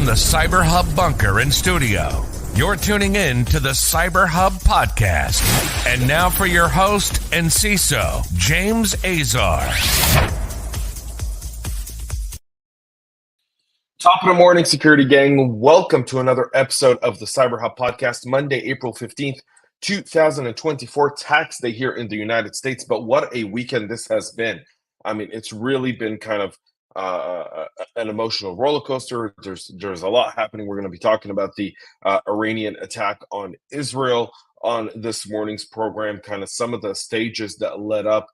from the Cyber Hub bunker and studio, you're tuning in to the Cyber Hub podcast. And now for your host and CISO, James Azar. Top of the morning, security gang. Welcome to another episode of the Cyber Hub podcast, Monday, April 15th, 2024, tax day here in the United States. But what a weekend this has been. I mean, it's really been kind of an emotional roller coaster. There's a lot happening. We're going to be talking about the Iranian attack on Israel on this morning's program, kind of some of the stages that led up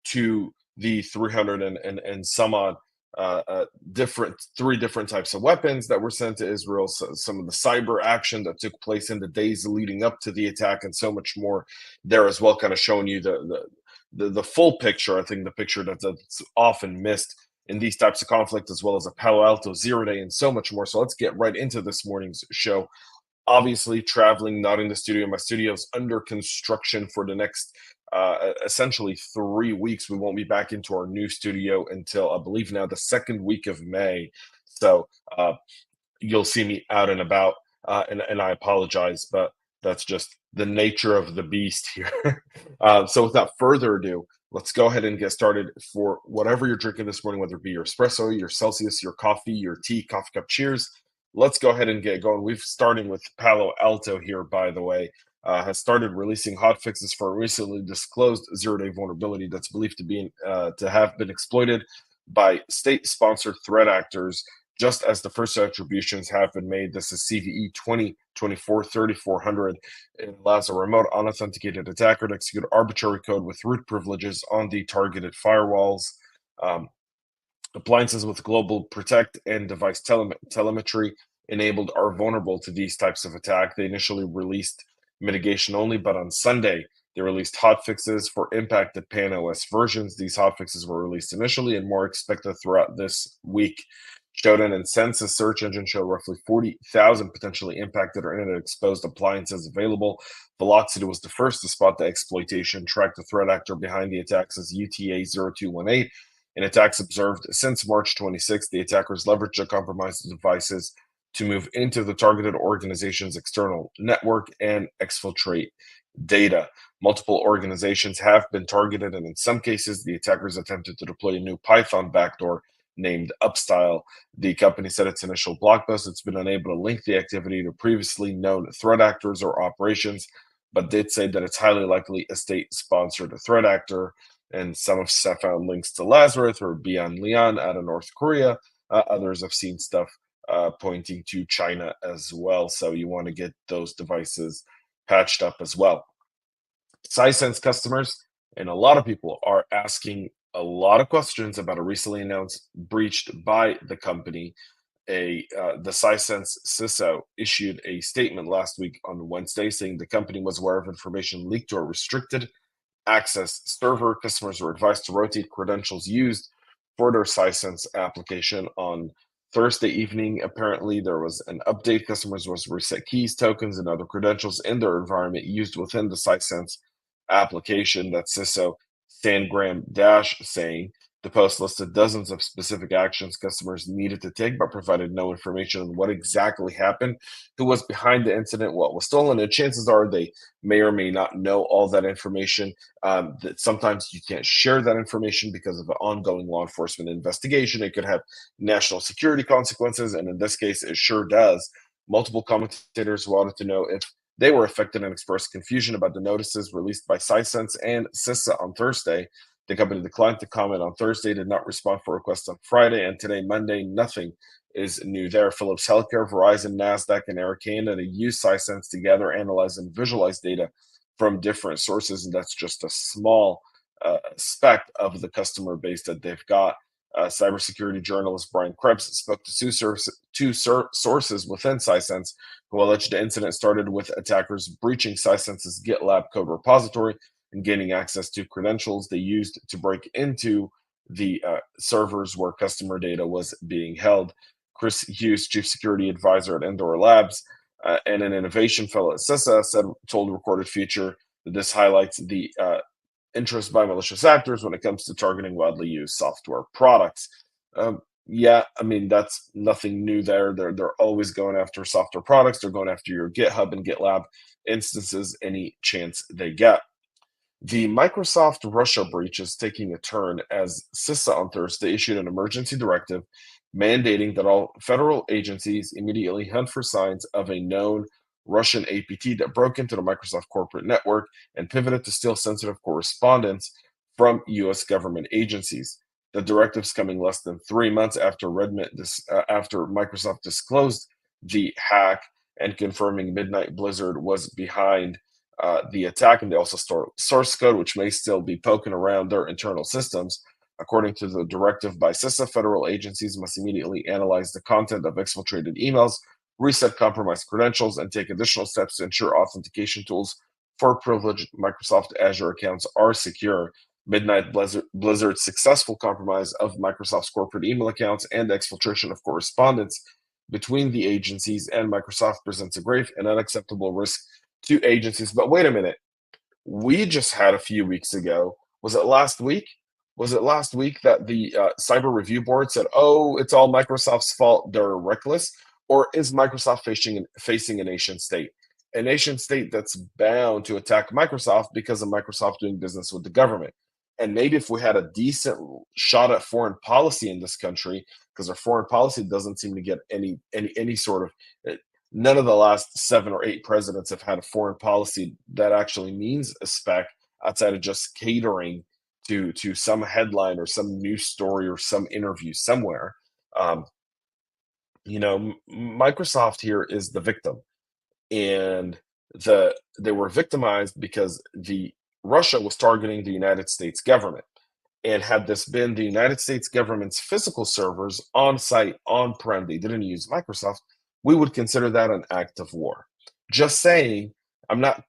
to the 300 and some odd three different types of weapons that were sent to Israel, so some of the cyber action that took place in the days leading up to the attack, and so much more there as well, kind of showing you the full picture. I think the picture that's often missed in these types of conflict, as well as a Palo Alto, Zeroday, and so much more. So let's get right into this morning's show. Obviously, traveling, not in the studio. My studio is under construction for the next essentially 3 weeks. We won't be back into our new studio until, I believe now, the second week of May. So you'll see me out and about, and I apologize, but that's just the nature of the beast here. So without further ado, let's go ahead and get started. For whatever you're drinking this morning, whether it be your espresso, your Celsius, your coffee, your tea, coffee cup, cheers. Let's go ahead and get going. We've starting with Palo Alto here, by the way, has started releasing hotfixes for a recently disclosed zero-day vulnerability that's believed to have been exploited by state-sponsored threat actors, just as the first attributions have been made. This is CVE 2024-3400. It allows a remote unauthenticated attacker to execute arbitrary code with root privileges on the targeted firewalls. Appliances with global protect and device telemetry enabled are vulnerable to these types of attack. They initially released mitigation only, but on Sunday, they released hotfixes for impacted PAN-OS versions. These hotfixes were released initially and more expected throughout this week. Shodan and Census search engine show roughly 40,000 potentially impacted or internet-exposed appliances available. Velocity was the first to spot the exploitation, track the threat actor behind the attacks as UTA0218. In attacks observed since March 26, the attackers leveraged the compromised devices to move into the targeted organization's external network and exfiltrate data. Multiple organizations have been targeted, and in some cases, the attackers attempted to deploy a new Python backdoor named Upstyle. The company said its initial blog post it's been unable to link the activity to previously known threat actors or operations, but did say that it's highly likely a state-sponsored threat actor. And some have found links to Lazarus or Bian Lian out of North Korea. Others have seen stuff pointing to China as well. So you want to get those devices patched up as well. SiSense customers and a lot of people are asking a lot of questions about a recently announced breach by the company. The SiSense CISO issued a statement last week on Wednesday saying the company was aware of information leaked to a restricted access server. Customers were advised to rotate credentials used for their SiSense application. On Thursday evening, apparently there was an update. Customers was reset keys, tokens, and other credentials in their environment used within the SiSense application. That CISO Sandgram Dash saying the post listed dozens of specific actions customers needed to take, but provided no information on what exactly happened, who was behind the incident, what was stolen, and chances are they may or may not know all that information. That sometimes you can't share that information because of an ongoing law enforcement investigation. It could have national security consequences, and in this case, it sure does. Multiple commentators wanted to know if they were affected and expressed confusion about the notices released by SiSense and CISA on Thursday. The company declined to comment on Thursday, did not respond for requests on Friday, and today, Monday, nothing is new there. Philips Healthcare, Verizon, NASDAQ, and Air Canada use SiSense to gather, analyze, and visualize data from different sources, and that's just a small speck of the customer base that they've got. Cybersecurity journalist Brian Krebs spoke to two sources within SiSense who alleged the incident started with attackers breaching SiSense's GitLab code repository and gaining access to credentials they used to break into the servers where customer data was being held. Chris Hughes, chief security advisor at Indoor Labs and an innovation fellow at CISA, told Recorded Future that this highlights the interest by malicious actors when it comes to targeting widely used software products. Yeah, I mean, that's nothing new there. They're always going after software products. They're going after your GitHub and GitLab instances any chance they get. The Microsoft Russia breach is taking a turn as CISA on Thursday issued an emergency directive mandating that all federal agencies immediately hunt for signs of a known Russian APT that broke into the Microsoft corporate network and pivoted to steal sensitive correspondence from U.S. government agencies. The directive's coming less than 3 months after after Microsoft disclosed the hack and confirming Midnight Blizzard was behind the attack, and they also store source code, which may still be poking around their internal systems. According to the directive by CISA, federal agencies must immediately analyze the content of exfiltrated emails, reset compromised credentials, and take additional steps to ensure authentication tools for privileged Microsoft Azure accounts are secure. Midnight Blizzard's successful compromise of Microsoft's corporate email accounts and exfiltration of correspondence between the agencies and Microsoft presents a grave and unacceptable risk to agencies. But wait a minute. We just had a few weeks ago, was it last week? Was it last week that the Cyber Review Board said, oh, it's all Microsoft's fault, they're reckless? Or is Microsoft facing a nation state? A nation state that's bound to attack Microsoft because of Microsoft doing business with the government. And maybe if we had a decent shot at foreign policy in this country, because our foreign policy doesn't seem to get any sort of none of the last 7 or 8 presidents have had a foreign policy that actually means a spec outside of just catering to some headline or some news story or some interview somewhere. Um, Microsoft here is the victim, and they were victimized because the Russia was targeting the United States government. And had this been the United States government's physical servers on site, on prem, they didn't use Microsoft, we would consider that an act of war. Just saying, I'm not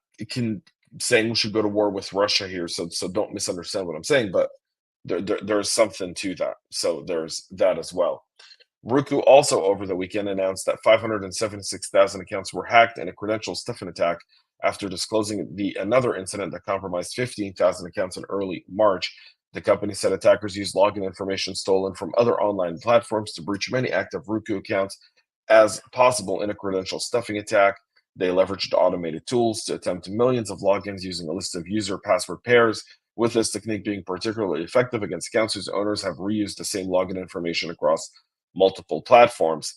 saying we should go to war with Russia here, so don't misunderstand what I'm saying, but there's something to that. So there's that as well. Roku also over the weekend announced that 576,000 accounts were hacked in a credential stuffing attack after disclosing another incident that compromised 15,000 accounts in early March. The company said attackers used login information stolen from other online platforms to breach many active Roku accounts as possible in a credential stuffing attack. They leveraged automated tools to attempt millions of logins using a list of user password pairs, with this technique being particularly effective against accounts whose owners have reused the same login information across multiple platforms.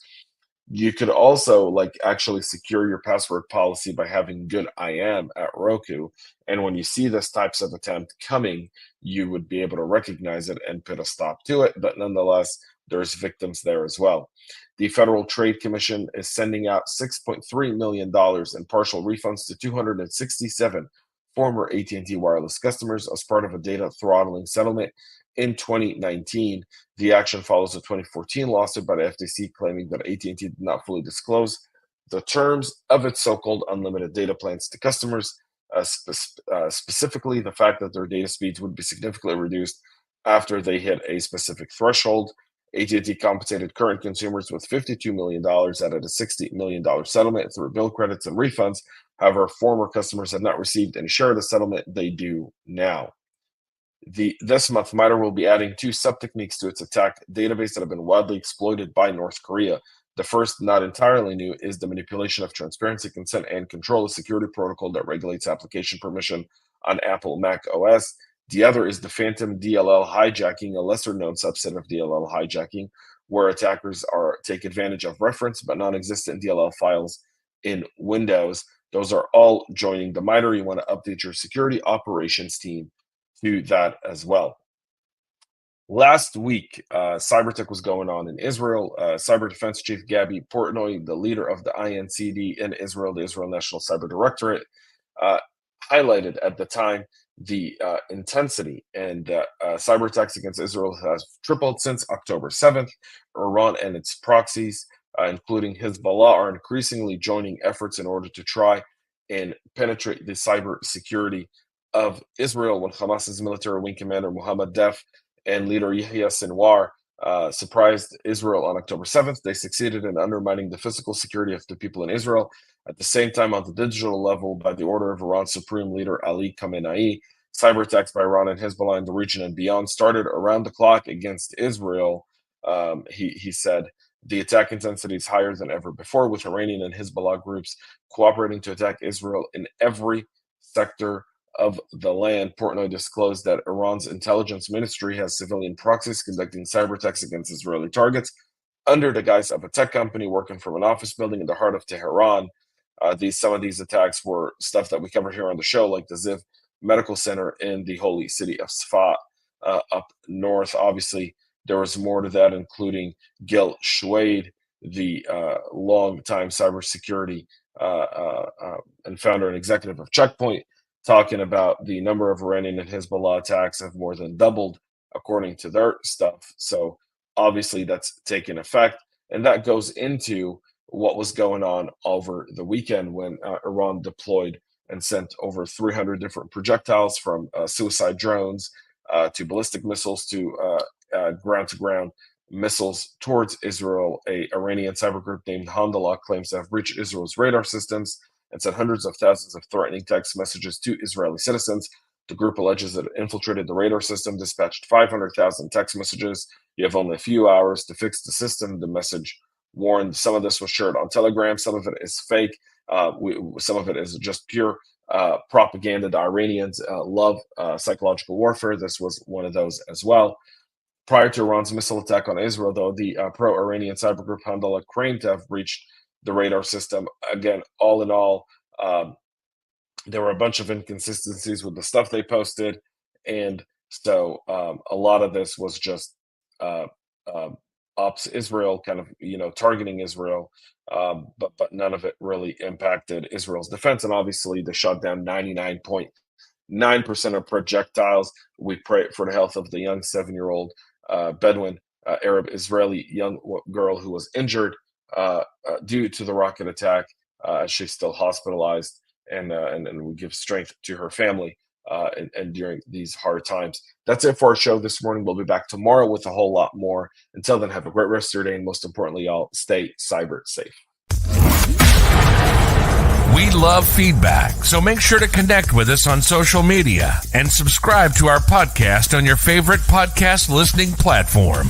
You could also actually secure your password policy by having good IAM at Roku. And when you see this types of attempt coming, you would be able to recognize it and put a stop to it. But nonetheless, there's victims there as well. The Federal Trade Commission is sending out $6.3 million in partial refunds to 267 former AT&T wireless customers as part of a data throttling settlement in 2019. The action follows a 2014 lawsuit by the FTC claiming that AT&T did not fully disclose the terms of its so-called unlimited data plans to customers, specifically the fact that their data speeds would be significantly reduced after they hit a specific threshold. AT&T compensated current consumers with $52 million out of a $60 million settlement through bill credits and refunds. However, former customers have not received any share of the settlement. They do now. This month, MITRE will be adding 2 sub-techniques to its attack database that have been widely exploited by North Korea. The first, not entirely new, is the manipulation of transparency, consent, and control, a security protocol that regulates application permission on Apple Mac OS. The other is the phantom DLL hijacking, a lesser-known subset of DLL hijacking, where attackers take advantage of reference but non-existent DLL files in Windows. Those are all joining the MITRE. You want to update your security operations team to that as well. Last week, Cybertech was going on in Israel. Cyber Defense Chief Gabby Portnoy, the leader of the INCD in Israel, the Israel National Cyber Directorate, highlighted at the time the intensity and cyber attacks against Israel has tripled since October 7th. Iran and its proxies, including Hizballah, are increasingly joining efforts in order to try and penetrate the cyber security of Israel. When Hamas's military wing commander Mohammed Def and leader Yahya Sinwar surprised Israel on October 7th, they succeeded in undermining the physical security of the people in Israel. At the same time, on the digital level, by the order of Iran's supreme leader Ali Khamenei, cyber attacks by Iran and Hezbollah in the region and beyond started around the clock against Israel. He said the attack intensity is higher than ever before, with Iranian and Hizballah groups cooperating to attack Israel in every sector of the land. Portnoy disclosed that Iran's intelligence ministry has civilian proxies conducting cyber attacks against Israeli targets under the guise of a tech company working from an office building in the heart of Tehran. Some of these attacks were stuff that we covered here on the show, like the Ziv Medical Center in the holy city of Safat up north. Obviously, there was more to that, including Gil Shwade, the long-time cybersecurity and founder and executive of Checkpoint, talking about the number of Iranian and Hezbollah attacks have more than doubled, according to their stuff. So obviously that's taken effect. And that goes into what was going on over the weekend when Iran deployed and sent over 300 different projectiles, from suicide drones to ballistic missiles to ground-to-ground missiles towards Israel. A Iranian cyber group named Hizballah claims to have breached Israel's radar systems and sent hundreds of thousands of threatening text messages to Israeli citizens. The group alleges that it infiltrated the radar system, dispatched 500,000 text messages. You have only a few hours to fix the system, the message warned. Some of this was shared on Telegram. Some of it is fake. Some of it is just pure propaganda. The Iranians love psychological warfare. This was one of those as well. Prior to Iran's missile attack on Israel, though, the pro-Iranian cyber group Hizballah claimed to have breached the radar system. Again, all in all, there were a bunch of inconsistencies with the stuff they posted, and so a lot of this was just ops Israel, kind of targeting Israel, but none of it really impacted Israel's defense. And obviously, they shot down 99.9% of projectiles. We pray for the health of the young 7-year-old Bedouin Arab Israeli young girl who was injured due to the rocket attack. She's still hospitalized, and we give strength to her family and during these hard times. That's it for our show this morning. We'll be back tomorrow with a whole lot more. Until then, have a great rest of your day, and most importantly, y'all, stay cyber safe. We love feedback, so make sure to connect with us on social media and subscribe to our podcast on your favorite podcast listening platform.